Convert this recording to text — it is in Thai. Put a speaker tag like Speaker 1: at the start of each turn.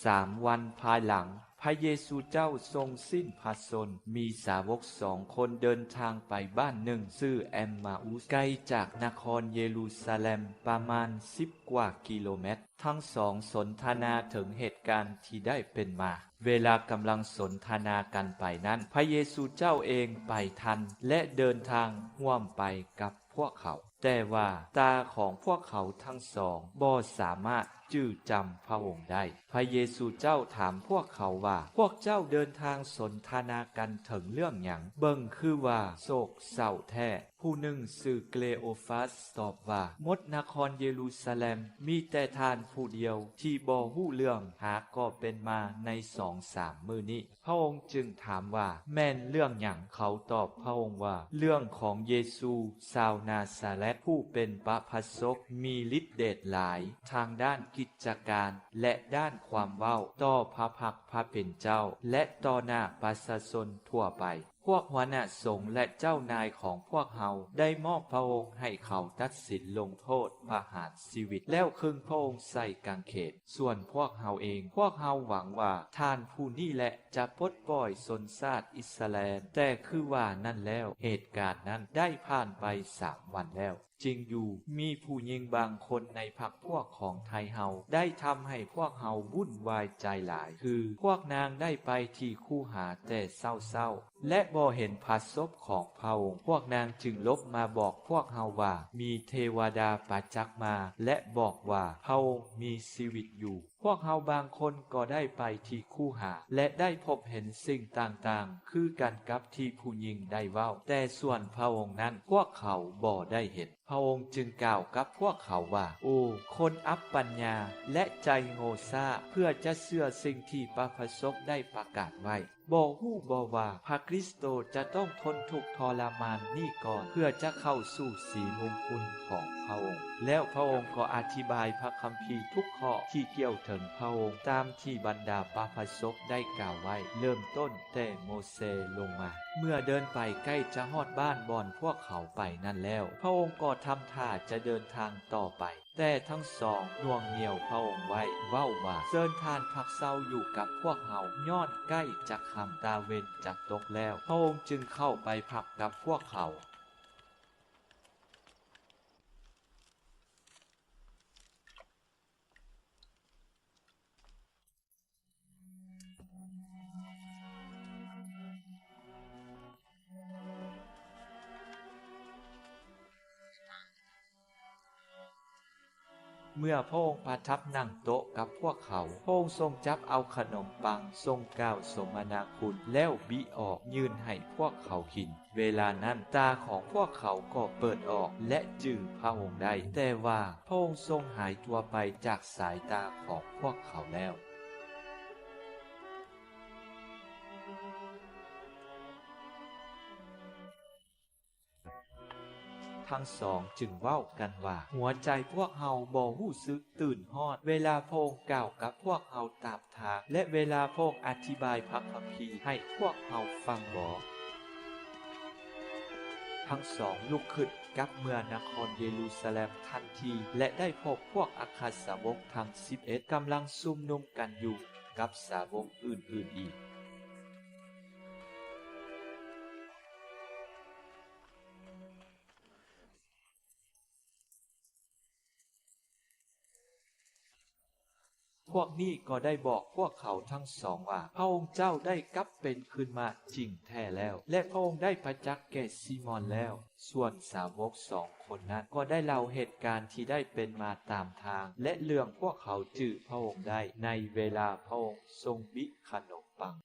Speaker 1: 3 วันภายหลังพระเยซูเจ้าทรงสิ้นพระชนม์มีสาวก2 คนเดินทางไปบ้านหนึ่งชื่อแอมมาอุสไกลจากนครเยรูซาเล็มประมาณ10 กว่ากิโลเมตรทั้งสองสนทนาถึงเหตุการณ์ที่ได้เป็นมาเวลากำลังสนทนากันไปนั้นพระเยซูเจ้าเองไปทันและเดินทางร่วมไปกับพวกเขาแต่ว่าตาของพวกเขาทั้งสองบ่สามารถจื้อจำพระองค์ได้พระเยซูเจ้าถามพวกเขาว่าพวกเจ้าเดินทางสนทนากันถึงเรื่องหยังเบิ่งคือว่าโศกเศร้าแท้ผู้หนึ่งชื่อเกเลโอฟัสตอบว่าหมดนครเยรูซาเล็มมีแต่ทานผู้เดียวที่บ่ฮู้เรื่องหาก็เป็นมาใน2-3 มื้อนี้พระองค์จึงถามว่าแม่นเรื่องหยังเขาตอบพระองค์ว่าเรื่องของเยซูชาวนาซาเรตผู้เป็นพระพสกมีฤทธิ์เดชหลายทางด้านกิจการและด้านความเว้าต่อพระพักพระเป็นเจ้าและต่อหน้าประชาชนทั่วไปพวกหัวหน้าสงฆ์และเจ้านายของพวกเฮาได้มอบพระองค์ให้เขาตัดสินลงโทษประหารชีวิตแล้วครึ่งพระองค์ใส่กางเขนส่วนพวกเฮาเองพวกเฮาหวังว่าท่านผู้นี้แหละจะปลดปล่อยชนชาติอิสราเอลแต่คือว่านั่นแล้วเหตุการณ์นั้นได้ผ่านไป3 วันแล้วจริงอยู่มีผู้หญิงบางคนในพรรคพวกของไทยเฮาได้ทำให้พวกเฮาวุ่นวายใจหลายคือพวกนางได้ไปที่คูหาแต่เศร้าๆและบ่เห็นพระศพของพระองค์พวกนางจึงลบมาบอกพวกเฮาว่ามีเทวดาประจักษ์มาและบอกว่าพระองค์มีชีวิตอยู่พวกเฮาบางคนก็ได้ไปที่คูหาและได้พบเห็นสิ่งต่างๆคือกันกับที่ผู้หญิงได้เว้าแต่ส่วนพระองค์นั้นพวกเขาบ่ได้เห็นพระองค์จึงกล่าวกับพวกเขาว่าโอ้คนอัปปัญญาและใจโง่ซ่าเพื่อจะเชื่อสิ่งที่พระพสกได้ประกาศไว้บ่ฮู้บ่ว่าพระคริสโตจะต้องทนทุกข์ทรมานนี่ก่อนเพื่อจะเข้าสู่สีมงคลของพระองค์แล้วพระองค์ก็อธิบายพระคัมภีร์ทุกข้อที่เกี่ยวถึงพระองค์ตามที่บรรดาพระพสกได้กล่าวไว้เริ่มต้นแต่โมเสสลงมาเมื่อเดินไปใกล้จะฮอดบ้านบ่อนพวกเขาไปนั่นแล้วพระองค์ก็ทำท่าจะเดินทางต่อไปแต่ทั้งสองน่วงเหนี่ยวพระองค์ไว้เว้าว่าเชิญทานพักเศร้าอยู่กับพวกเฮาย้อนใกล้จะค่ำตาเวนจะตกแล้วพระองค์จึงเข้าไปพักกับพวกเขาเมื่อพระองค์ประทับนั่งโต๊ะกับพวกเขาพระองค์ทรงจับเอาขนมปังทรงกล่าวสมนาคุณแล้วบิออกยื่นให้พวกเขากินเวลานั้นตาของพวกเขาก็เปิดออกและจื่อพระองค์ได้แต่ว่าพระองค์ทรงหายตัวไปจากสายตาของพวกเขาแล้วทั้งสองจึงเว้ากันว่าหัวใจพวกเฮาบ่รู้สึกตื่นฮอดเวลาพระองค์กล่าวกับพวกเฮาตามทางและเวลาพระองค์อธิบายพระคัมภีร์ให้พวกเฮาฟังบ่ทั้งสองลุกขึ้นกลับเมืองนครเยรูซาเล็มทันทีและได้พบพวกอัครสาวกทั้ง11กำลังซุ่มนุมกันอยู่กับสาวกอื่นๆอีกพวกนี้ก็ได้บอกพวกเขาทั้งสองว่าพระองค์เจ้าได้กลับเป็นขึ้นมาจริงแท้แล้วและพระองค์ได้ประจักษ์แก่ซีมอนแล้วส่วนสาวก2 คนนั้นก็ได้เล่าเหตุการณ์ที่ได้เป็นมาตามทางและเรื่องพวกเขาจื่อพระองค์ได้ในเวลาพระองค์ทรงบิขนมปัง